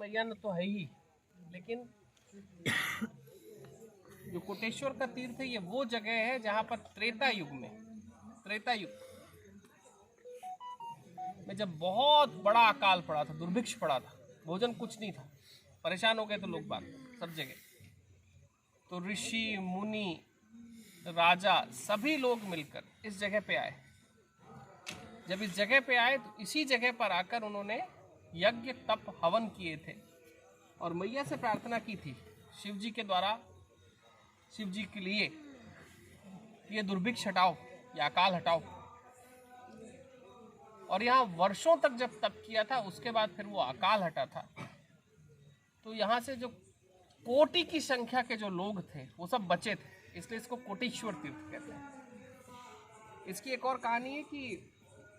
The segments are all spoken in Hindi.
मैया न तो है ही, लेकिन जो कोटेश्वर का तीर्थ है ये वो जगह है जहाँ पर त्रेता युग में जब बहुत बड़ा अकाल पड़ा था, दुर्भिक्ष पड़ा था, भोजन कुछ नहीं था, परेशान हो गए थे लोग बाग सब जगह, तो ऋषि मुनि राजा सभी लोग मिलकर इस जगह पे आए। जब इस जगह पे आए तो इसी जगह पर आकर उन्होंने यज्ञ तप हवन किए थे और मैया से प्रार्थना की थी शिव जी के द्वारा, शिव जी के लिए ये दुर्भिक्ष हटाओ, ये अकाल हटाओ। और यहाँ वर्षों तक जब तप किया था उसके बाद फिर वो अकाल हटा था। तो यहाँ से जो कोटि की संख्या के जो लोग थे वो सब बचे थे, इसलिए इसको कोटीश्वर तीर्थ कहते हैं। इसकी एक और कहानी है कि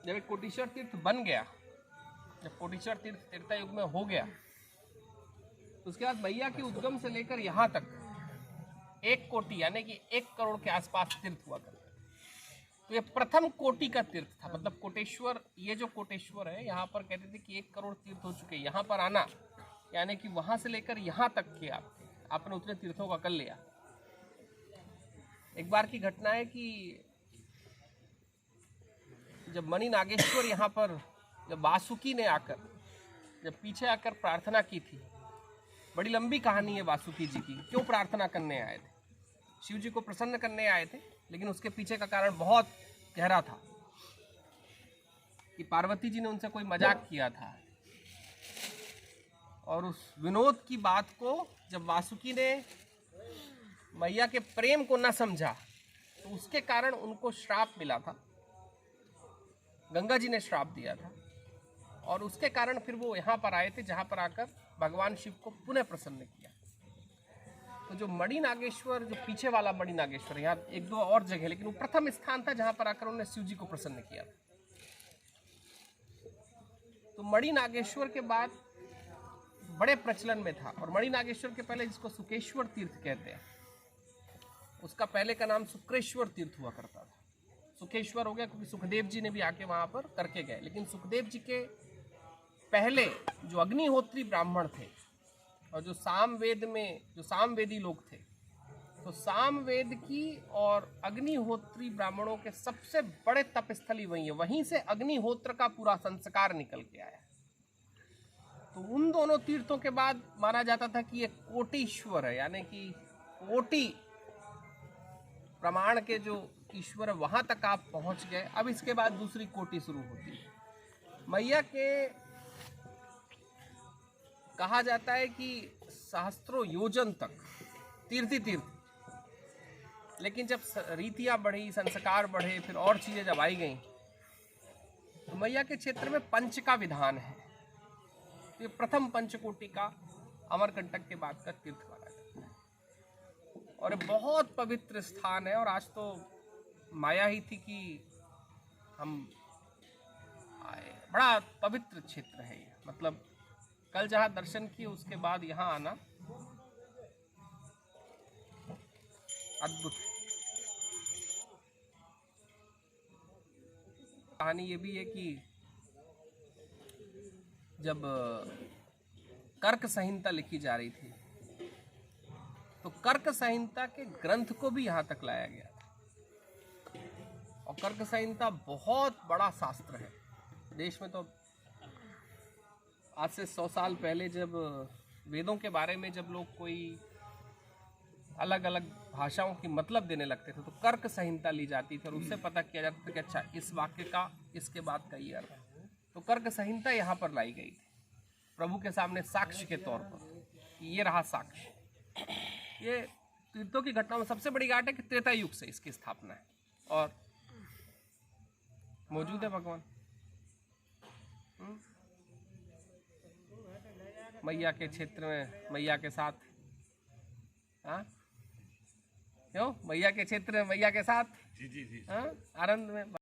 जब एक कोटीश्वर तीर्थ बन गया, जब कोटीश्वर तीर्थ त्रेता युग में हो गया, तो उसके बाद मैया के उद्गम से लेकर यहाँ तक 1 कोटि यानी कि 1 करोड़ के आसपास तीर्थ हुआ करते। तो ये प्रथम कोटि का तीर्थ था, मतलब कोटेश्वर, ये जो कोटेश्वर है यहाँ पर कहते थे कि 1 करोड़ तीर्थ हो चुके। यहाँ पर आना यानी कि वहाँ से लेकर यहाँ तक के आपने उतने तीर्थों का कर लिया। एक बार की घटना है कि जब मणि नागेश्वर यहाँ पर, जब वासुकी ने आकर, जब पीछे आकर प्रार्थना की थी, बड़ी लंबी कहानी है वासुकी जी की, क्यों प्रार्थना करने आए थे, शिव जी को प्रसन्न करने आए थे, लेकिन उसके पीछे का कारण बहुत गहरा था कि पार्वती जी ने उनसे कोई मजाक किया था और उस विनोद की बात को जब वासुकी ने मैया के प्रेम को न समझा तो उसके कारण उनको श्राप मिला था, गंगा जी ने श्राप दिया था और उसके कारण फिर वो यहाँ पर आए थे जहाँ पर आकर भगवान शिव को पुनः प्रसन्न किया। तो जो मणि नागेश्वर, जो पीछे वाला मणि नागेश्वर, यहाँ 1-2 और जगह, लेकिन वो प्रथम स्थान था जहाँ पर आकर उन्होंने शिव जी को प्रसन्न किया। तो मणि नागेश्वर के बाद बड़े प्रचलन में था और मणि नागेश्वर के पहले जिसको सुकेश्वर तीर्थ कहते हैं, उसका पहले का नाम शुक्रेश्वर तीर्थ हुआ करता था। सुकेश्वर हो गया क्योंकि सुखदेव जी ने भी आके वहाँ पर करके गए, लेकिन सुखदेव जी के पहले जो अग्निहोत्री ब्राह्मण थे और जो सामवेद में जो सामवेदी लोग थे, तो सामवेद की और अग्निहोत्री ब्राह्मणों के सबसे बड़े तपस्थली वहीं है, वहीं से अग्निहोत्र का पूरा संस्कार निकल के आया। तो उन दोनों तीर्थों के बाद माना जाता था कि ये कोटीश्वर है, यानी कि कोटि प्रमाण के जो ईश्वर है वहां तक आप पहुंच गए। अब इसके बाद दूसरी कोटि शुरू होती है। मैया के कहा जाता है कि सहस्त्रों योजन तक तीर्थ ही तीर्थ, लेकिन जब रीतियां बढ़ी, संस्कार बढ़े, फिर और चीजें जब आई गई, तो मैया के क्षेत्र में पंच का विधान है। ये प्रथम पंचकोटि का अमरकंटक के बाद का तीर्थ माना जाता है और ये बहुत पवित्र स्थान है। और आज तो माया ही थी कि हम आए, बड़ा पवित्र क्षेत्र है ये, मतलब कल जहाँ दर्शन किए उसके बाद यहाँ आना अद्भुत। कहानी ये भी है कि जब कर्क संहिता लिखी जा रही थी तो कर्क संहिता के ग्रंथ को भी यहाँ तक लाया गया था। और कर्क संहिता बहुत बड़ा शास्त्र है देश में। तो आज से 100 साल पहले जब वेदों के बारे में जब लोग कोई अलग अलग भाषाओं की मतलब देने लगते थे तो कर्क संहिता ली जाती थी और उससे पता किया जाता था कि अच्छा इस वाक्य का इसके बाद का ये अर्थ है। तो कर्क संहिता यहाँ पर लाई गई थी प्रभु के सामने साक्ष्य के तौर पर कि ये रहा साक्ष्य। ये तीर्थों की घटनाओं में सबसे बड़ी घाट है कि त्रेता युग से इसकी स्थापना है और मौजूद है भगवान। मैया के क्षेत्र में मैया के साथ, हाँ क्यों मैया के क्षेत्र में मैया के साथ, जी जी जी, हाँ आनंद में।